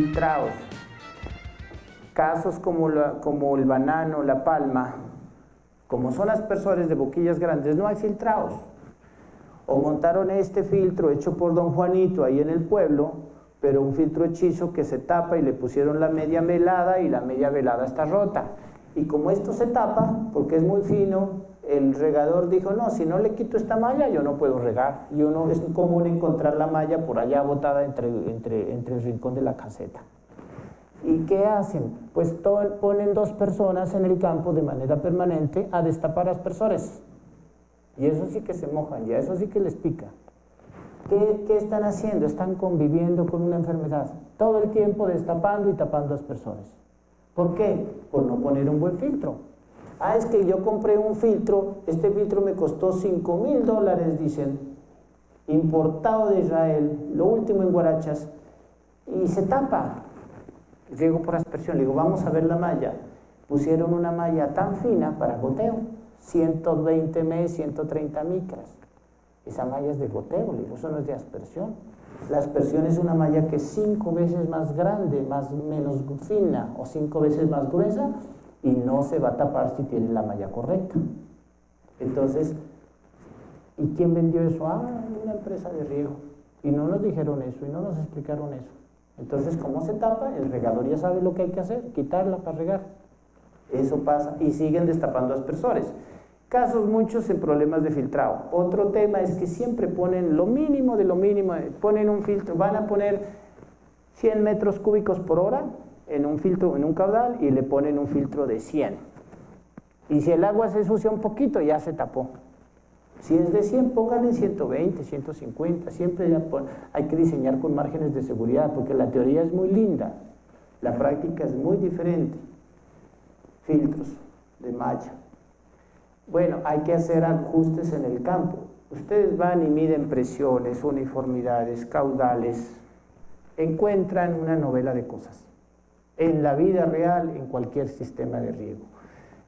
filtrados. Casos como el banano, la palma, como son aspersores de boquillas grandes, no hay filtrados. O montaron este filtro hecho por don Juanito ahí en el pueblo, pero un filtro hechizo que se tapa y le pusieron la media velada y la media velada está rota. Y como esto se tapa, porque es muy fino, el regador dijo, no, si no le quito esta malla yo no puedo regar. Y uno es común encontrar la malla por allá botada entre el rincón de la caseta. ¿Y qué hacen? Pues ponen 2 personas en el campo de manera permanente a destapar aspersores. Y eso sí que se mojan, ya eso sí que les pica. ¿Qué están haciendo? Están conviviendo con una enfermedad. Todo el tiempo destapando y tapando aspersores. ¿Por qué? Por no poner un buen filtro. Ah, es que yo compré un filtro, este filtro me costó $5.000, dicen, importado de Israel, lo último en guarachas, y se tapa. Riego por aspersión, le digo, vamos a ver la malla. Pusieron una malla tan fina para goteo, 120 m, 130 micras. Esa malla es de goteo, le digo, eso no es de aspersión. La aspersión es una malla que es 5 veces más grande, menos fina, o 5 veces más gruesa, y no se va a tapar si tiene la malla correcta. Entonces, ¿y quién vendió eso? Ah, una empresa de riego. Y no nos dijeron eso, y no nos explicaron eso. Entonces, ¿cómo se tapa? El regador ya sabe lo que hay que hacer, quitarla para regar. Eso pasa, y siguen destapando aspersores. Casos muchos en problemas de filtrado. Otro tema es que siempre ponen lo mínimo de lo mínimo, ponen un filtro, van a poner 100 metros cúbicos por hora en un filtro, en un caudal, y le ponen un filtro de 100. Y si el agua se ensucia un poquito, ya se tapó. Si es de 100, pónganle 120, 150, siempre hay que diseñar con márgenes de seguridad, porque la teoría es muy linda, la práctica es muy diferente. Filtros de malla. Bueno, hay que hacer ajustes en el campo. Ustedes van y miden presiones, uniformidades, caudales, encuentran una novela de cosas. En la vida real, en cualquier sistema de riego.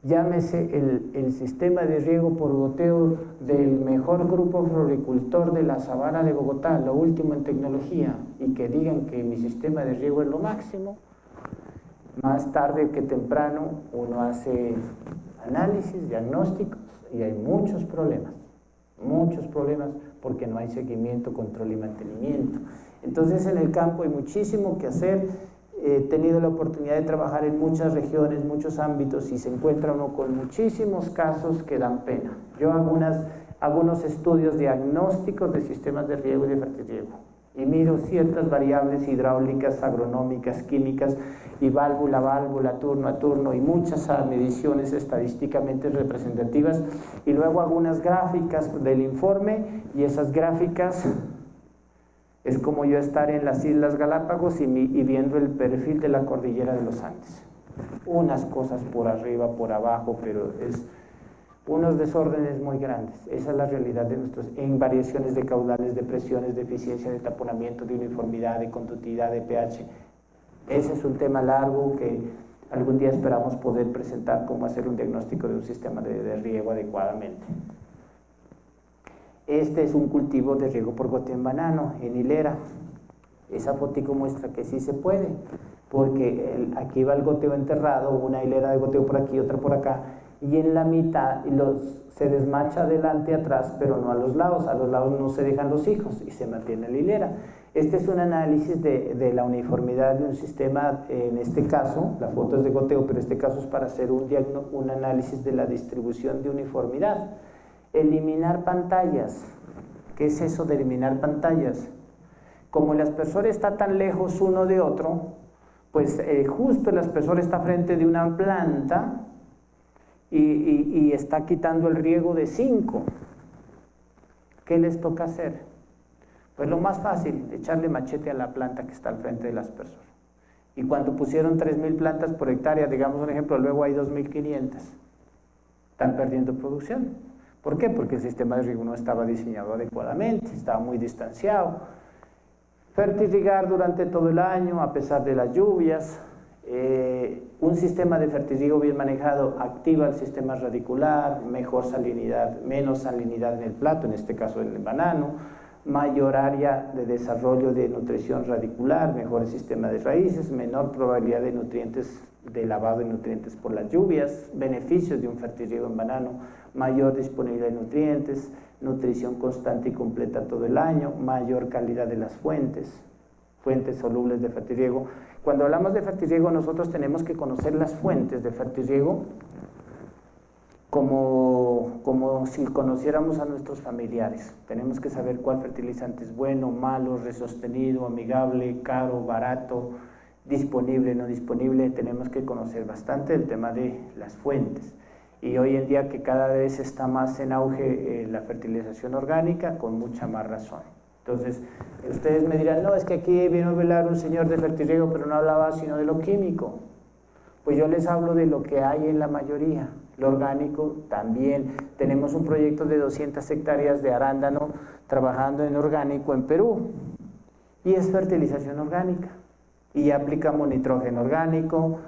Llámese el sistema de riego por goteo del mejor grupo floricultor de la sabana de Bogotá, lo último en tecnología, y que digan que mi sistema de riego es lo máximo. Más tarde que temprano uno hace análisis, diagnósticos, y hay muchos problemas porque no hay seguimiento, control y mantenimiento. Entonces en el campo hay muchísimo que hacer. He tenido la oportunidad de trabajar en muchas regiones, muchos ámbitos, y se encuentra uno con muchísimos casos que dan pena. Yo hago unos estudios diagnósticos de sistemas de riego y de fertirriego, y miro ciertas variables hidráulicas, agronómicas, químicas, y válvula a válvula, turno a turno, y muchas mediciones estadísticamente representativas, y luego hago unas gráficas del informe, y esas gráficas es como yo estar en las Islas Galápagos y viendo el perfil de la cordillera de los Andes. Unas cosas por arriba, por abajo, pero es unos desórdenes muy grandes. Esa es la realidad de en variaciones de caudales, de presiones, de eficiencia, de taponamiento, de uniformidad, de conductividad, de pH. Ese es un tema largo que algún día esperamos poder presentar, cómo hacer un diagnóstico de un sistema de riego adecuadamente. Este es un cultivo de riego por goteo en banano, en hilera. Esa fotico muestra que sí se puede, porque aquí va el goteo enterrado, una hilera de goteo por aquí, otra por acá, y en la mitad se desmacha adelante y atrás, pero no a los lados no se dejan los hijos y se mantiene la hilera. Este es un análisis de la uniformidad de un sistema, en este caso, la foto es de goteo, pero este caso es para hacer un análisis de la distribución de uniformidad. Eliminar pantallas. ¿Qué es eso de eliminar pantallas? Como el aspersor está tan lejos uno de otro, pues justo el aspersor está frente de una planta y está quitando el riego de 5. ¿Qué les toca hacer? Pues lo más fácil, echarle machete a la planta que está al frente del aspersor. Y cuando pusieron 3.000 plantas por hectárea, digamos un ejemplo, luego hay 2.500. Están perdiendo producción. ¿Por qué? Porque el sistema de riego no estaba diseñado adecuadamente, estaba muy distanciado. Fertirrigar durante todo el año, a pesar de las lluvias. Un sistema de fertirriego bien manejado activa el sistema radicular, mejor salinidad, menos salinidad en el plato, en este caso en el banano. mayor área de desarrollo de nutrición radicular, mejor sistema de raíces, menor probabilidad de nutrientes, de lavado de nutrientes por las lluvias, beneficios de un fertirriego en banano, mayor disponibilidad de nutrientes, nutrición constante y completa todo el año, mayor calidad de las fuentes solubles de fertirriego. Cuando hablamos de fertirriego, nosotros tenemos que conocer las fuentes de fertirriego como si conociéramos a nuestros familiares. Tenemos que saber cuál fertilizante es bueno, malo, resostenido, amigable, caro, barato, disponible, no disponible. Tenemos que conocer bastante el tema de las fuentes. Y hoy en día que cada vez está más en auge la fertilización orgánica, con mucha más razón. Entonces, ustedes me dirán, no, es que aquí vino a hablar un señor de fertirriego, pero no hablaba sino de lo químico. Pues yo les hablo de lo que hay en la mayoría. Lo orgánico también. Tenemos un proyecto de 200 hectáreas de arándano trabajando en orgánico en Perú. Y es fertilización orgánica. Y aplicamos nitrógeno orgánico,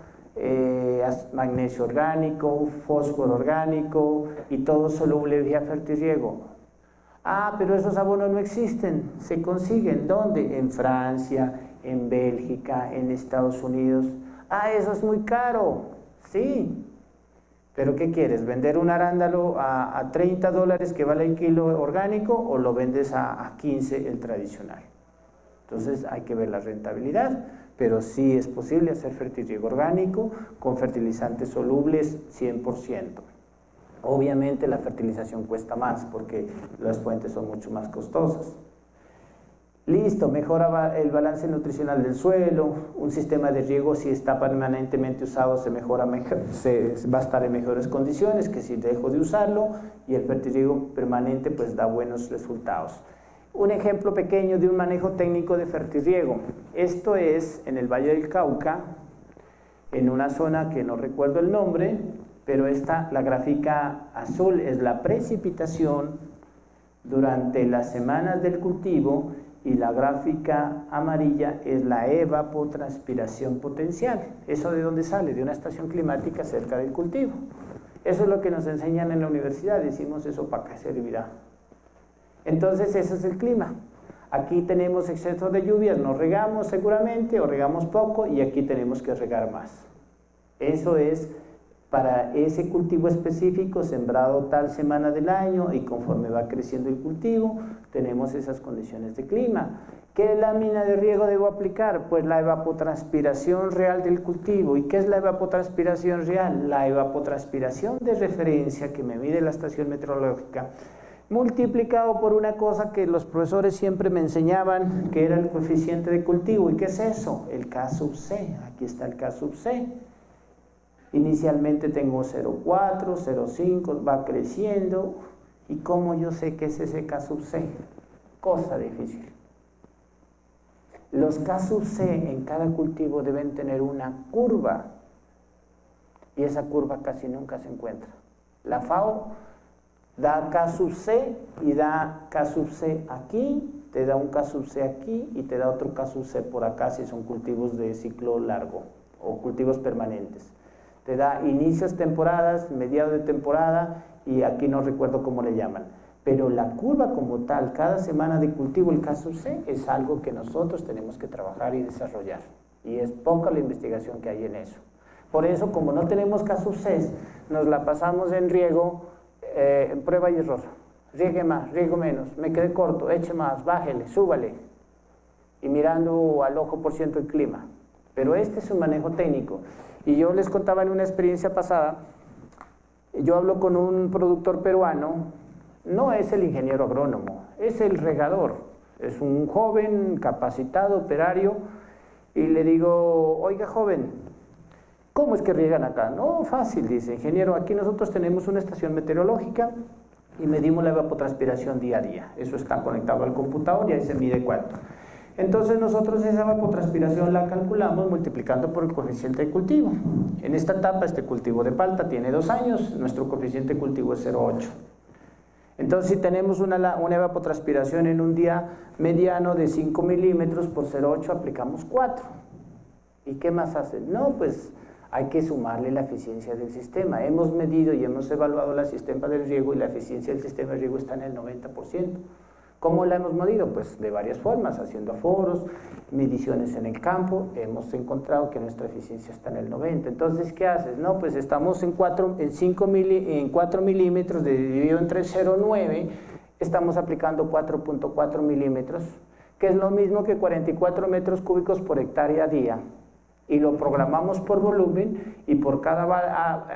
magnesio orgánico, fósforo orgánico y todo soluble vía fertirriego. Ah, pero esos abonos no existen, se consiguen. ¿Dónde? En Francia, en Bélgica, en Estados Unidos. Ah, eso es muy caro. Sí. ¿Pero qué quieres? ¿Vender un arándano a $30 que vale el kilo orgánico o lo vendes a 15 el tradicional? Entonces hay que ver la rentabilidad, pero sí es posible hacer fertirriego orgánico con fertilizantes solubles 100%. Obviamente la fertilización cuesta más porque las fuentes son mucho más costosas. Listo, mejora el balance nutricional del suelo, un sistema de riego si está permanentemente usado va a estar en mejores condiciones que si dejo de usarlo, y el fertirriego permanente pues da buenos resultados. Un ejemplo pequeño de un manejo técnico de fertirriego. Esto es en el Valle del Cauca, en una zona que no recuerdo el nombre, pero la gráfica azul es la precipitación durante las semanas del cultivo y la gráfica amarilla es la evapotranspiración potencial. ¿Eso de dónde sale? De una estación climática cerca del cultivo. Eso es lo que nos enseñan en la universidad. Decimos, ¿eso para qué servirá? Entonces, ese es el clima. Aquí tenemos exceso de lluvias, no regamos seguramente o regamos poco, y aquí tenemos que regar más. Eso es para ese cultivo específico, sembrado tal semana del año, y conforme va creciendo el cultivo, tenemos esas condiciones de clima. ¿Qué lámina de riego debo aplicar? Pues la evapotranspiración real del cultivo. ¿Y qué es la evapotranspiración real? La evapotranspiración de referencia que me mide la estación meteorológica, multiplicado por una cosa que los profesores siempre me enseñaban, que era el coeficiente de cultivo. ¿Y qué es eso? El K sub C. Aquí está el K sub C. Inicialmente tengo 0,4, 0,5, va creciendo. ¿Y cómo yo sé qué es ese K sub C? Cosa difícil. Los K sub C en cada cultivo deben tener una curva, y esa curva casi nunca se encuentra. La FAO da K sub C y da K sub C aquí, te da un K sub C aquí y te da otro K sub C por acá si son cultivos de ciclo largo o cultivos permanentes. Te da inicios temporadas, mediados de temporada, y aquí no recuerdo cómo le llaman. Pero la curva como tal, cada semana de cultivo, el K sub C, es algo que nosotros tenemos que trabajar y desarrollar. Y es poca la investigación que hay en eso. Por eso, como no tenemos K sub C, nos la pasamos en riego, en prueba y error. Riegue más, riego menos, me quedé corto, eche más, bájele, súbale. Y mirando al ojo por ciento el clima. Pero este es un manejo técnico. Y yo les contaba en una experiencia pasada, yo hablo con un productor peruano, no es el ingeniero agrónomo, es el regador, es un joven capacitado, operario, y le digo, oiga joven, ¿cómo es que riegan acá? No, fácil, dice, ingeniero, aquí nosotros tenemos una estación meteorológica y medimos la evapotranspiración día a día, eso está conectado al computador y ahí se mide cuánto. Entonces nosotros esa evapotranspiración la calculamos multiplicando por el coeficiente de cultivo. En esta etapa, este cultivo de palta tiene 2 años, nuestro coeficiente de cultivo es 0,8. Entonces si tenemos una evapotranspiración en un día mediano de 5 milímetros por 0,8, aplicamos 4. ¿Y qué más hacen? No, pues hay que sumarle la eficiencia del sistema. Hemos medido y hemos evaluado el sistema del riego y la eficiencia del sistema de riego está en el 90%. ¿Cómo la hemos medido? Pues de varias formas, haciendo aforos, mediciones en el campo. Hemos encontrado que nuestra eficiencia está en el 90. Entonces, ¿qué haces? No, pues estamos en 4 milímetros dividido entre 0,9, estamos aplicando 4.4 milímetros, que es lo mismo que 44 metros cúbicos por hectárea día. Y lo programamos por volumen, y por cada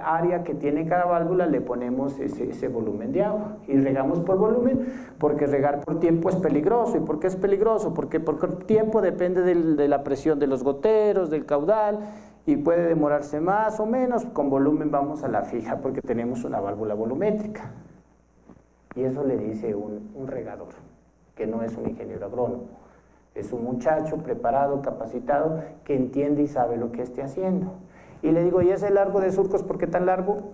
área que tiene cada válvula le ponemos ese volumen de agua, y regamos por volumen, porque regar por tiempo es peligroso. ¿Y por qué es peligroso? Porque el tiempo depende de la presión de los goteros, del caudal, y puede demorarse más o menos. Con volumen vamos a la fija porque tenemos una válvula volumétrica, y eso le dice un regador, que no es un ingeniero agrónomo. Es un muchacho preparado, capacitado, que entiende y sabe lo que esté haciendo. Y le digo, ¿y ese largo de surcos por qué tan largo?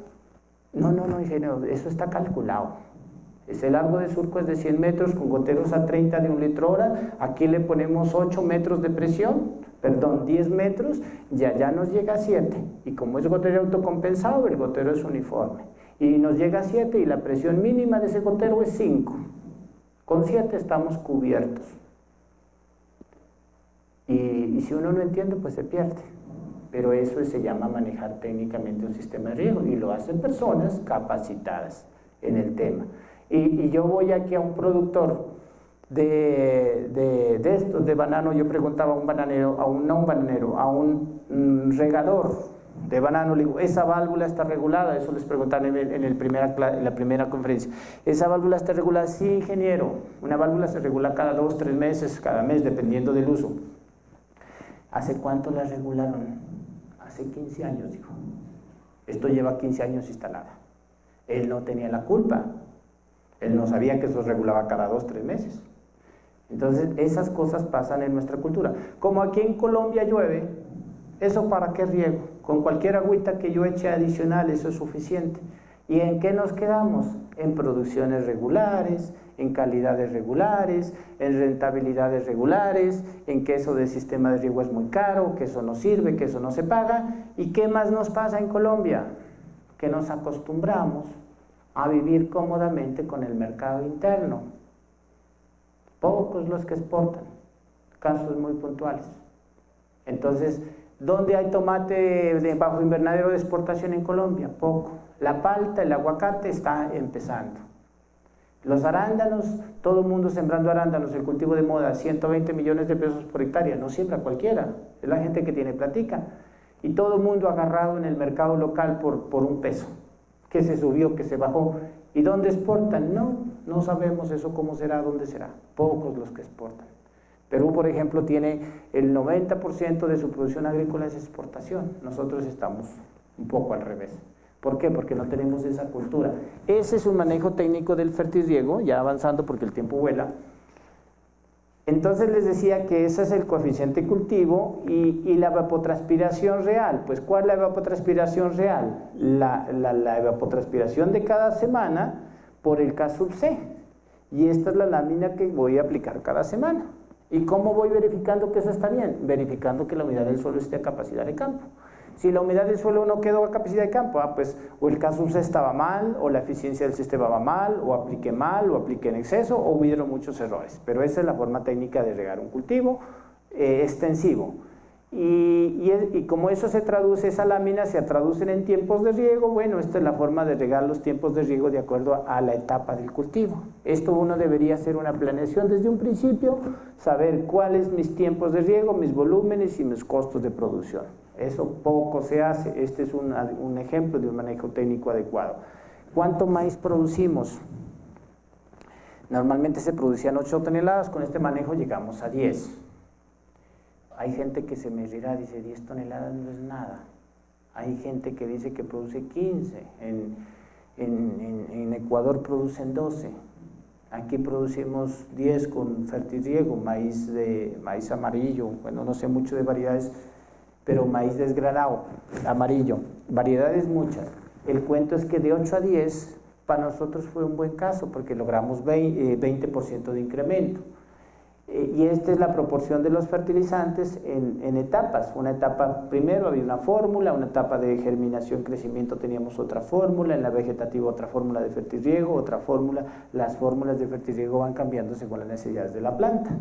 No, ingeniero, eso está calculado. Ese largo de surco es de 100 metros con goteros a 30 de 1 litro hora. Aquí le ponemos 8 metros de presión, perdón, 10 metros, ya nos llega a 7. Y como es gotero autocompensado, el gotero es uniforme. Y nos llega a 7 y la presión mínima de ese gotero es 5. Con 7 estamos cubiertos. Y si uno no entiende, pues se pierde. Pero eso se llama manejar técnicamente un sistema de riego, y lo hacen personas capacitadas en el tema. Y yo voy aquí a un productor de estos de banano. Yo preguntaba a un bananero, a un regador de banano, le digo, ¿esa válvula está regulada? Eso les preguntaban en la primera conferencia. ¿Esa válvula está regulada? Sí, ingeniero. Una válvula se regula cada 2, 3 meses, cada mes, dependiendo del uso. ¿Hace cuánto la regularon? Hace 15 años, dijo. Esto lleva 15 años instalada. Él no tenía la culpa. Él no sabía que eso se regulaba cada 2, 3 meses. Entonces, esas cosas pasan en nuestra cultura. Como aquí en Colombia llueve, ¿eso para qué riego? Con cualquier agüita que yo eche adicional, eso es suficiente. ¿Y en qué nos quedamos? En producciones regulares, en calidades regulares, en rentabilidades regulares, en que eso del sistema de riego es muy caro, que eso no sirve, que eso no se paga. ¿Y qué más nos pasa en Colombia? Que nos acostumbramos a vivir cómodamente con el mercado interno. Pocos los que exportan, casos muy puntuales. Entonces, ¿dónde hay tomate bajo invernadero de exportación en Colombia? Poco. La palta, el aguacate está empezando. Los arándanos, todo el mundo sembrando arándanos, el cultivo de moda, 120 millones de pesos por hectárea, no siembra cualquiera, es la gente que tiene platica. Y todo el mundo agarrado en el mercado local por un peso, que se subió, que se bajó. ¿Y dónde exportan? No sabemos eso cómo será, dónde será. Pocos los que exportan. Perú, por ejemplo, tiene el 90% de su producción agrícola es exportación. Nosotros estamos un poco al revés. ¿Por qué? Porque no tenemos esa cultura. Ese es un manejo técnico del fertirriego, ya avanzando porque el tiempo vuela. Entonces les decía que ese es el coeficiente cultivo y la evapotranspiración real. Pues ¿cuál es la evapotranspiración real? La evapotranspiración de cada semana por el K sub C. Y esta es la lámina que voy a aplicar cada semana. ¿Y cómo voy verificando que eso está bien? Verificando que la humedad del suelo esté a capacidad de campo. Si la humedad del suelo no quedó a capacidad de campo, pues o el K sub C estaba mal, o la eficiencia del sistema va mal, o apliqué en exceso, o hubieron muchos errores. Pero esa es la forma técnica de regar un cultivo extensivo. Y como eso se traduce, esa lámina se traducen en tiempos de riego, bueno, esta es la forma de regar los tiempos de riego de acuerdo a la etapa del cultivo. Esto uno debería hacer una planeación desde un principio, saber cuáles mis tiempos de riego, mis volúmenes y mis costos de producción. Eso poco se hace. Este es un ejemplo de un manejo técnico adecuado. ¿Cuánto maíz producimos? Normalmente se producían 8 toneladas, con este manejo llegamos a 10. Hay gente que se me dirá, dice 10 toneladas no es nada. Hay gente que dice que produce 15, en Ecuador producen 12. Aquí producimos 10 con fertirriego, maíz amarillo, bueno, no sé mucho de variedades, pero maíz desgranado, amarillo, variedades muchas. El cuento es que de 8 a 10 para nosotros fue un buen caso porque logramos 20% de incremento. Y esta es la proporción de los fertilizantes en etapas. Una etapa, primero había una fórmula, una etapa de germinación, crecimiento teníamos otra fórmula, en la vegetativa otra fórmula de fertirriego, otra fórmula. Las fórmulas de fertirriego van cambiando según las necesidades de la planta.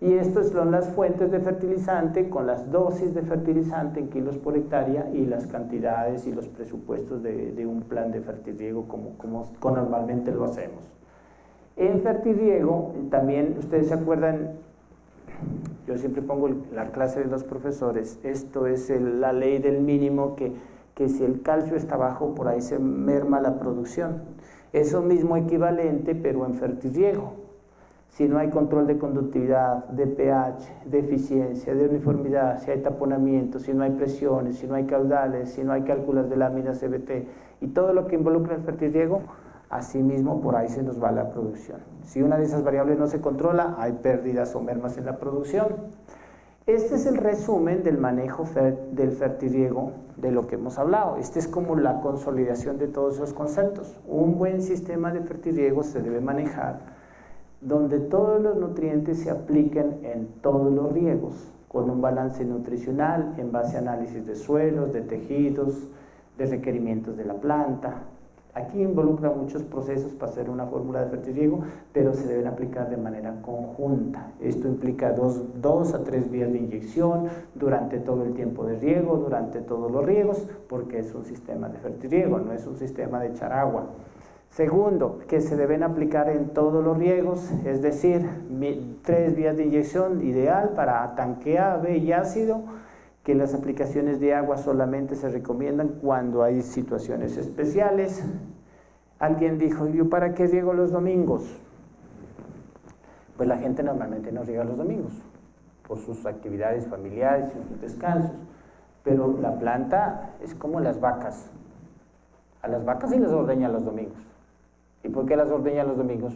Y estas son las fuentes de fertilizante con las dosis de fertilizante en kilos por hectárea y las cantidades y los presupuestos de un plan de fertirriego como normalmente lo hacemos. En fertirriego, también, ustedes se acuerdan, yo siempre pongo la clase de los profesores, esto es la ley del mínimo, que si el calcio está bajo, por ahí se merma la producción. Eso mismo equivalente, pero en fertirriego. Si no hay control de conductividad, de pH, de eficiencia, de uniformidad, si hay taponamiento, si no hay presiones, si no hay caudales, si no hay cálculos de láminas CBT y todo lo que involucra el fertirriego, asimismo por ahí se nos va la producción. Si una de esas variables no se controla, hay pérdidas o mermas en la producción. Este es el resumen del manejo del fertirriego de lo que hemos hablado. Este es como la consolidación de todos esos conceptos. Un buen sistema de fertirriego se debe manejar donde todos los nutrientes se apliquen en todos los riegos, con un balance nutricional en base a análisis de suelos, de tejidos, de requerimientos de la planta. Aquí involucra muchos procesos para hacer una fórmula de fertirriego, pero se deben aplicar de manera conjunta. Esto implica dos a tres vías de inyección durante todo el tiempo de riego, durante todos los riegos, porque es un sistema de fertirriego, no es un sistema de echar agua. Segundo, que se deben aplicar en todos los riegos, es decir, 3 vías de inyección ideal para tanque A, B y ácido, que las aplicaciones de agua solamente se recomiendan cuando hay situaciones especiales. Alguien dijo, ¿yo para qué riego los domingos? Pues la gente normalmente no riega los domingos, por sus actividades familiares y sus descansos, pero la planta es como las vacas. A las vacas sí las ordeña los domingos. ¿Y por qué las ordeña los domingos?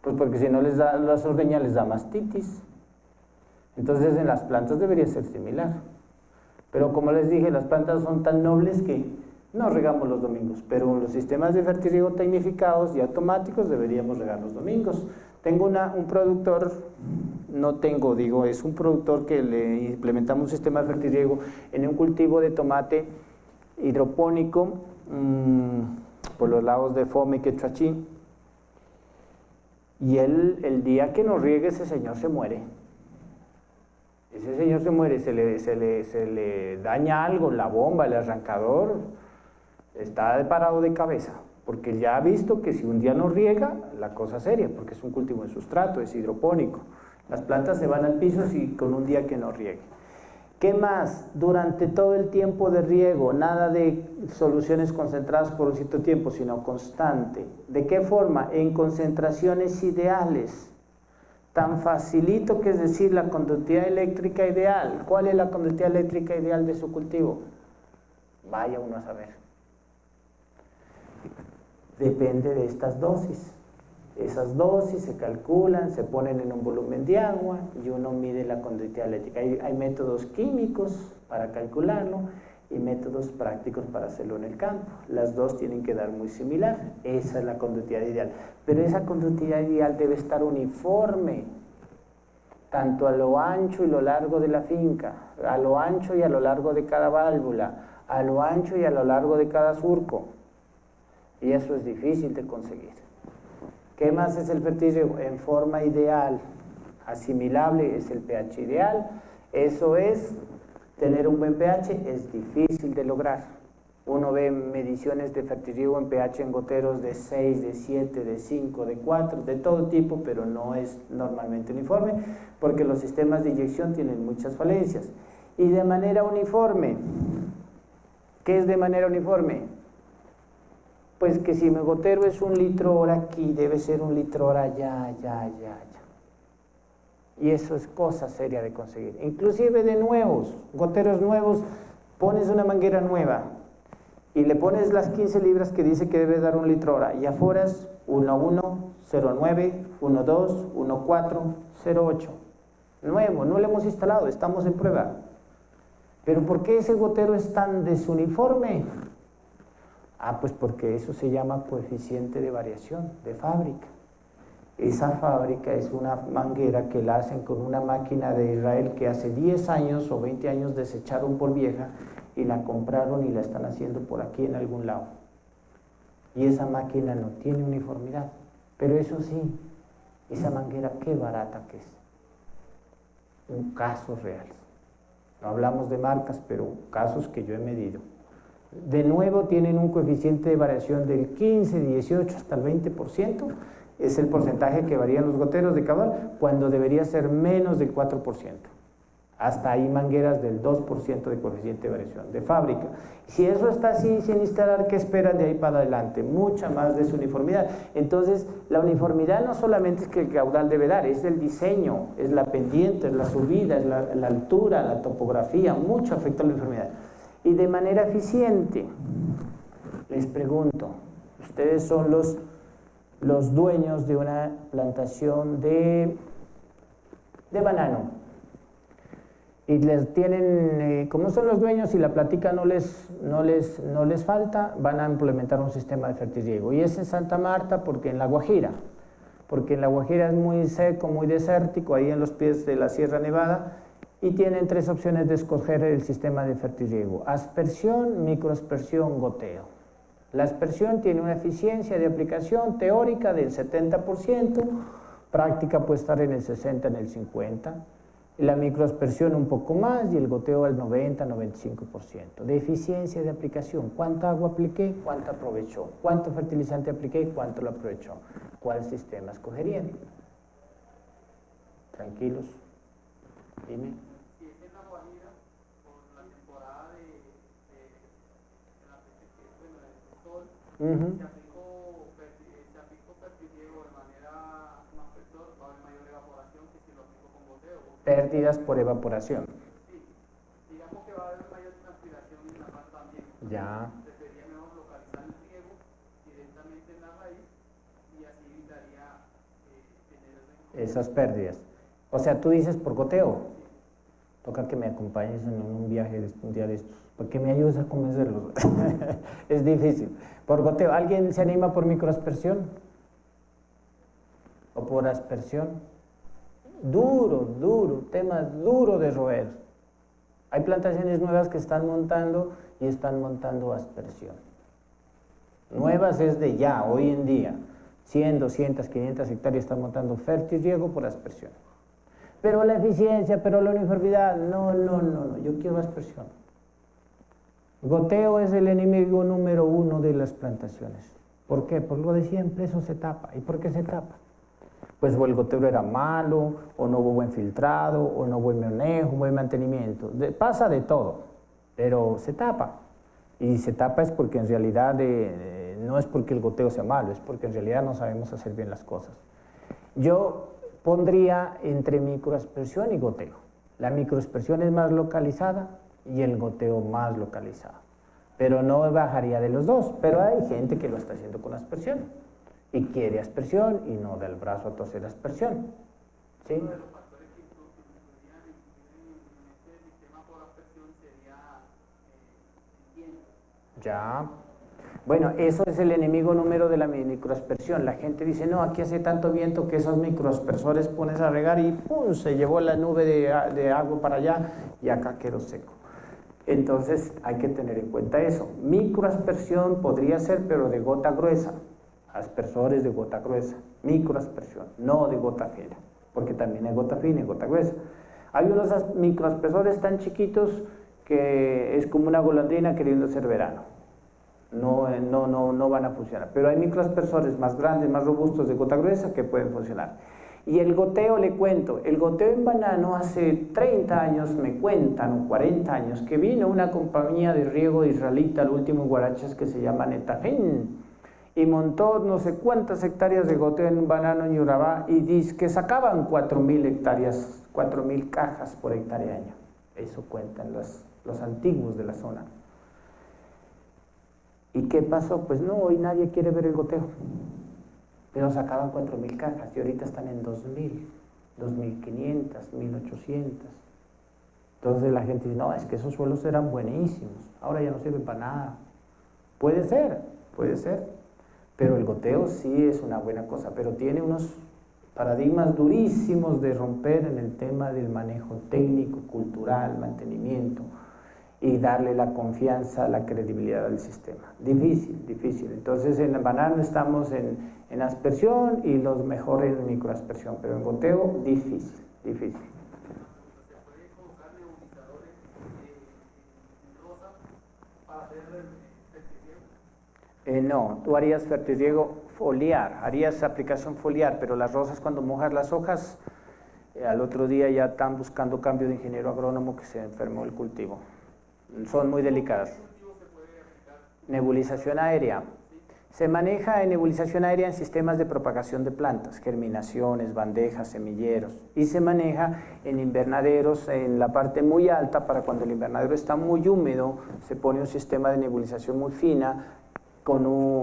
Pues porque si no las ordeña les da mastitis. Entonces en las plantas debería ser similar. Pero como les dije, las plantas son tan nobles que no regamos los domingos, pero los sistemas de fertirriego tecnificados y automáticos deberíamos regar los domingos. Tengo un productor, es un productor que le implementamos un sistema de fertirriego en un cultivo de tomate hidropónico, por los lados de Fome y Quetrachí, y el día que nos riegue ese señor se muere. Ese señor se muere, se le daña algo, la bomba, el arrancador, está parado de cabeza, porque ya ha visto que si un día no riega, la cosa es seria, porque es un cultivo en sustrato, es hidropónico. Las plantas se van al piso con un día que no riegue. ¿Qué más? Durante todo el tiempo de riego, nada de soluciones concentradas por un cierto tiempo, sino constante. ¿De qué forma? En concentraciones ideales. Tan facilito que es decir la conductividad eléctrica ideal. ¿Cuál es la conductividad eléctrica ideal de su cultivo? Vaya uno a saber. Depende de estas dosis. Esas dosis se calculan, se ponen en un volumen de agua y uno mide la conductividad eléctrica. Hay métodos químicos para calcularlo y métodos prácticos para hacerlo en el campo. Las dos tienen que dar muy similar. Esa es la conductividad ideal. Pero esa conductividad ideal debe estar uniforme, tanto a lo ancho y lo largo de la finca, a lo ancho y a lo largo de cada válvula, a lo ancho y a lo largo de cada surco. Y eso es difícil de conseguir. ¿Qué más es el fertirriego? En forma ideal, asimilable es el pH ideal. Eso es, tener un buen pH es difícil de lograr. Uno ve mediciones de fertirriego en pH en goteros de 6, de 7, de 5, de 4, de todo tipo, pero no es normalmente uniforme, porque los sistemas de inyección tienen muchas falencias. Y de manera uniforme, ¿qué es de manera uniforme? Pues que si mi gotero es 1 litro hora aquí, debe ser 1 litro hora allá. Y eso es cosa seria de conseguir. Inclusive de nuevos, goteros nuevos, pones una manguera nueva y le pones las 15 libras que dice que debe dar 1 litro hora, y afuera es 1.1, 0.9, 1.2, 1.4, 0.8. Nuevo, no lo hemos instalado, estamos en prueba. Pero ¿por qué ese gotero es tan desuniforme? Pues porque eso se llama coeficiente de variación de fábrica. Esa fábrica es una manguera que la hacen con una máquina de Israel que hace 10 años o 20 años desecharon por vieja y la compraron y la están haciendo por aquí en algún lado. Y esa máquina no tiene uniformidad, pero eso sí, esa manguera qué barata que es. Un caso real. No hablamos de marcas, pero casos que yo he medido. De nuevo tienen un coeficiente de variación del 15, 18 hasta el 20%, es el porcentaje que varían los goteros de caudal, cuando debería ser menos del 4%. Hasta ahí mangueras del 2% de coeficiente de variación de fábrica. Si eso está así sin instalar, ¿qué esperan de ahí para adelante? Mucha más desuniformidad. Entonces, la uniformidad no solamente es que el caudal debe dar, es el diseño, es la pendiente, es la subida, es la altura, la topografía, mucho afecta a la uniformidad. Y de manera eficiente, les pregunto, ustedes son los dueños de una plantación de banano. Y les tienen, como son los dueños y la plática no les falta, van a implementar un sistema de fertirriego. Y es en Santa Marta porque en La Guajira es muy seco, muy desértico, ahí en los pies de la Sierra Nevada, y tienen 3 opciones de escoger el sistema de fertirriego: aspersión, microaspersión, goteo. La aspersión tiene una eficiencia de aplicación teórica del 70%, práctica puede estar en el 60, en el 50%. La microaspersión un poco más y el goteo al 90-95%. De eficiencia de aplicación: ¿cuánta agua apliqué? ¿Cuánto aprovechó? ¿Cuánto fertilizante apliqué? ¿Cuánto lo aprovechó? ¿Cuál sistema escogerían? Tranquilos. Dime. Si es en La Guajira, por la temporada de la sol, se aplicó fertirriego de manera más vector, va a haber mayor evaporación que si lo aplico con goteo. Pérdidas por evaporación. Sí, digamos que va a haber mayor transpiración en la mano también. Ya. Sería mejor localizar el riego directamente en la raíz y así evitaría tener esas pérdidas. O sea, tú dices por goteo. Toca que me acompañes en un viaje un día de estos, porque me ayudes a convencerlos. Es difícil. Por goteo, ¿alguien se anima por microaspersión? ¿O por aspersión? Duro, tema duro de roer. Hay plantaciones nuevas que están montando y están montando aspersión. Nuevas es de ya, hoy en día. 100, 200, 500 hectáreas están montando fertirriego por aspersión. Pero la eficiencia, pero la uniformidad, no, yo quiero aspersión. Goteo es el enemigo número 1 de las plantaciones. ¿Por qué? Por lo de siempre, eso se tapa. ¿Y por qué se tapa? Pues o el goteo era malo, o no hubo buen filtrado, o no hubo buen manejo, buen mantenimiento. Pasa de todo, pero se tapa. Y se tapa es porque en realidad no es porque el goteo sea malo, es porque en realidad no sabemos hacer bien las cosas. Yo pondría entre microaspersión y goteo. La microaspersión es más localizada y el goteo más localizado. Pero no bajaría de los dos. Pero hay gente que lo está haciendo con aspersión y quiere aspersión y no da el brazo a torcer aspersión. ¿Sí? uno de los factores que influirían en este sistema por aspersión sería el viento. Ya. Bueno, eso es el enemigo número de la microaspersión. La gente dice, no, aquí hace tanto viento que esos microaspersores pones a regar y ¡pum!, se llevó la nube de agua para allá y acá quedó seco. Entonces hay que tener en cuenta eso. Microaspersión podría ser, pero de gota gruesa. Aspersores de gota gruesa. Microaspersión, no de gota fina, porque también hay gota fina y gota gruesa. Hay unos microaspersores tan chiquitos que es como una golondrina queriendo ser verano. No van a funcionar, pero hay microaspersores más grandes, más robustos de gota gruesa que pueden funcionar. Y el goteo, le cuento, el goteo en banano hace 30 años, me cuentan, o 40 años, que vino una compañía de riego israelita, el último en Guarachas, que se llama Netafim, y montó no sé cuántas hectáreas de goteo en banano en Urabá, y dice que sacaban 4.000 hectáreas, 4.000 cajas por hectárea año. Eso cuentan los antiguos de la zona. ¿Y qué pasó? Pues no, hoy nadie quiere ver el goteo. Pero sacaban 4.000 cajas y ahorita están en 2.000, 2.500, 1.800. Entonces la gente dice, no, es que esos suelos eran buenísimos, ahora ya no sirven para nada. Puede ser, pero el goteo sí es una buena cosa, pero tiene unos paradigmas durísimos de romper en el tema del manejo técnico, cultural, mantenimiento y darle la confianza, la credibilidad al sistema. Difícil, difícil. Entonces en el banano estamos en aspersión y los mejores en microaspersión, pero en goteo difícil, difícil. ¿Se puede colocar nebulizadores en rosa para hacer fertirriego? No, tú harías fertirriego foliar, harías aplicación foliar, pero las rosas cuando mojas las hojas, al otro día ya están buscando cambio de ingeniero agrónomo que se enfermó el cultivo. Son muy delicadas. Nebulización aérea. Se maneja en nebulización aérea en sistemas de propagación de plantas, germinaciones, bandejas, semilleros, y se maneja en invernaderos en la parte muy alta para cuando el invernadero está muy húmedo, se pone un sistema de nebulización muy fina,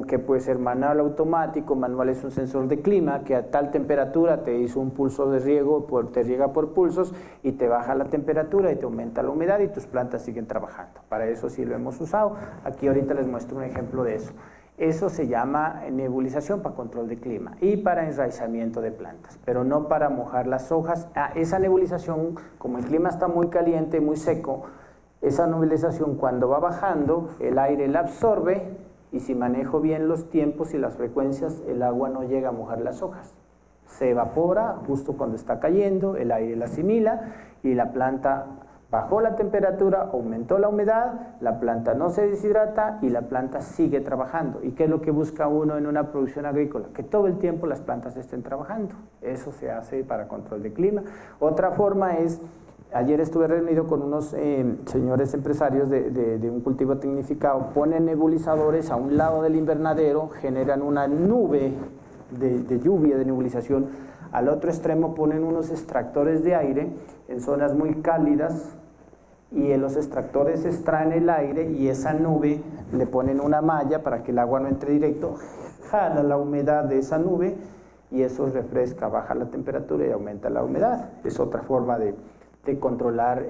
que puede ser manual automático. Manual es un sensor de clima que a tal temperatura te hizo un pulso de riego, te riega por pulsos y te baja la temperatura y te aumenta la humedad y tus plantas siguen trabajando. Para eso sí lo hemos usado. Aquí ahorita les muestro un ejemplo de eso. Eso se llama nebulización para control de clima y para enraizamiento de plantas, pero no para mojar las hojas. Esa nebulización, como el clima está muy caliente, muy seco, esa nebulización cuando va bajando, el aire la absorbe. Y si manejo bien los tiempos y las frecuencias, el agua no llega a mojar las hojas. Se evapora justo cuando está cayendo, el aire la asimila y la planta bajó la temperatura, aumentó la humedad, la planta no se deshidrata y la planta sigue trabajando. ¿Y qué es lo que busca uno en una producción agrícola? Que todo el tiempo las plantas estén trabajando. Eso se hace para control de clima. Otra forma es... Ayer estuve reunido con unos señores empresarios de un cultivo tecnificado, ponen nebulizadores a un lado del invernadero, generan una nube de lluvia, de nebulización, al otro extremo ponen unos extractores de aire en zonas muy cálidas y en los extractores extraen el aire y esa nube le ponen una malla para que el agua no entre directo, jala la humedad de esa nube y eso refresca, baja la temperatura y aumenta la humedad. Es otra forma de controlar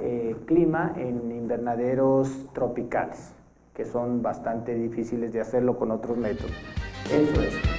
clima en invernaderos tropicales, que son bastante difíciles de hacerlo con otros métodos. Eso es.